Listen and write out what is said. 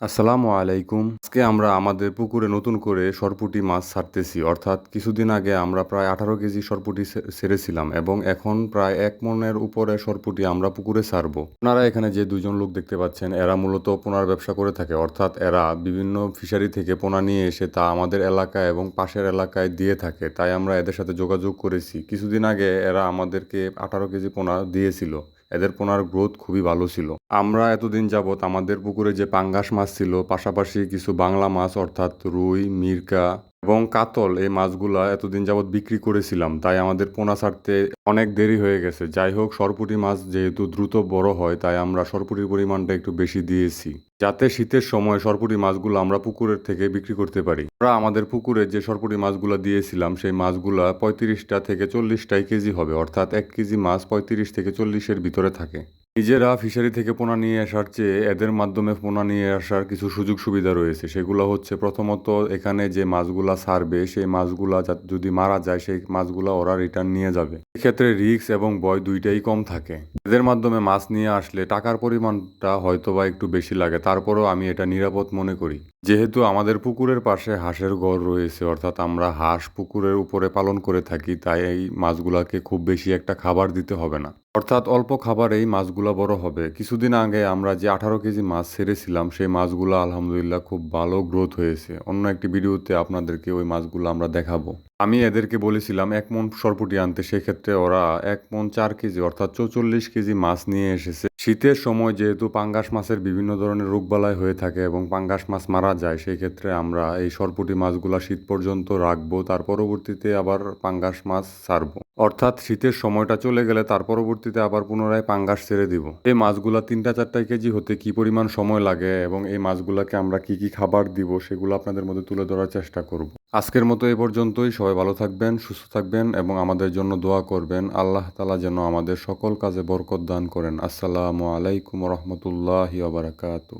আসসালামু আলাইকুম। আজকে আমরা আমাদের পুকুরে নতুন করে সরপুঁটি মাছ ছাড়তেছি। অর্থাৎ কিছুদিন আগে আমরা প্রায় 18 কেজি সরপুঁটি ছেড়েছিলাম এবং এখন প্রায় 1 মণের উপরে সরপুঁটি আমরা পুকুরে ছাড়বো। আপনারা এখানে যে 2 জন লোক দেখতে পাচ্ছেন, এরা মূলত পোনার ব্যবসা করে থাকে। অর্থাৎ এরা বিভিন্ন ফিশারি থেকে পোনা নিয়ে এসে তা আমাদের এলাকায় এবং পাশের এলাকায় দিয়ে থাকে। তাই আমরা এদের সাথে যোগাযোগ করেছি। কিছুদিন আগে এরা আমাদেরকে 18 কেজি পোনা দিয়েছিল। এদের পোনার গ্রোথ খুবই ভালো ছিল। আমরা এতদিন যাবৎ আমাদের পুকুরে যে পাঙ্গাস মাছ ছিল, পাশাপাশি কিছু বাংলা মাছ অর্থাৎ রুই, মিরকা এবং কাতল, এই মাছগুলা এতদিন যাবৎ বিক্রি করেছিলাম। তাই আমাদের পোনা ছাড়তে অনেক দেরি হয়ে গেছে। যাই হোক, সরপুঁটি মাছ যেহেতু দ্রুত বড় হয়, তাই আমরা সরপুঁটির পরিমাণটা একটু বেশি দিয়েছি, যাতে শীতের সময় সরপুঁটি মাছগুলো আমরা পুকুরের থেকে বিক্রি করতে পারি। আমরা আমাদের পুকুরে যে সরপুঁটি মাছগুলো দিয়েছিলাম, সেই মাছগুলা 35টা থেকে 40টাই কেজি হবে। অর্থাৎ 1 কেজি মাছ 35 থেকে 40-এর ভিতরে থাকে। নিজেরা ফিশারি থেকে পোনা নিয়ে আসার চেয়ে এদের মাধ্যমে পোনা নিয়ে আসার কিছু সুযোগ সুবিধা রয়েছে। সেগুলো হচ্ছে, প্রথমত এখানে যে মাছগুলা ছাড়বে, সেই মাছগুলা যদি মারা যায়, সেই মাছগুলা ওরা রিটার্ন নিয়ে যাবে। এক্ষেত্রে রিস্ক এবং ভয় দুইটাই কম থাকে। এদের মাধ্যমে মাছ নিয়ে আসলে টাকার পরিমাণটা হয়তোবা একটু বেশি লাগে, তারপরেও আমি এটা নিরাপদ মনে করি। যেহেতু আমাদের পুকুরের পাশে হাঁসের ঘর রয়েছে, অর্থাৎ আমরা হাঁস পুকুরের উপরে পালন করে থাকি, তাই এই মাছগুলাকে খুব বেশি একটা খাবার দিতে হবে না। অর্থাৎ অল্প খাবারেই মাছগুলা বড় হবে। কিছুদিন আগে আমরা যে 18 কেজি মাছ ছেড়েছিলাম, সেই মাছগুলো আলহামদুলিল্লাহ খুব ভালো গ্রোথ হয়েছে। অন্য একটি ভিডিওতে আপনাদেরকে ওই মাছগুলো আমরা দেখাবো। আমি এদেরকে বলেছিলাম 1 মণ সরপুঁটি আনতে, সেক্ষেত্রে ওরা 1 মণ 4 কেজি অর্থাৎ 44 কেজি মাছ নিয়ে এসেছে। শীতের সময় যেহেতু পাঙ্গাস মাছের বিভিন্ন ধরনের রোগবালাই হয়ে থাকে এবং পাঙ্গাস মাছ মারা যায়, সেই ক্ষেত্রে আমরা এই সরপুঁটি মাছগুলা শীত পর্যন্ত রাখবো, তার পরবর্তীতে আবার পাঙ্গাস মাছ ছাড়বো। অর্থাৎ শীতের সময়টা চলে গেলে তার পরবর্তীতে আবার পুনরায় পাঙ্গাস ছেড়ে দিব। এই মাছগুলা 3-4 কেজি হতে কি পরিমাণ সময় লাগে এবং এই মাছগুলাকে আমরা কি কি খাবার দিব, সেগুলো আপনাদের মধ্যে তুলে ধরার চেষ্টা করব। আজকের মতো এ পর্যন্তই। সবাই ভালো থাকবেন, সুস্থ থাকবেন এবং আমাদের জন্য দোয়া করবেন। আল্লাহ তাআলা যেন আমাদের সকল কাজে বরকত দান করেন। আসসালামু আলাইকুম ওয়া রাহমাতুল্লাহি ওয়া বারাকাতুহু।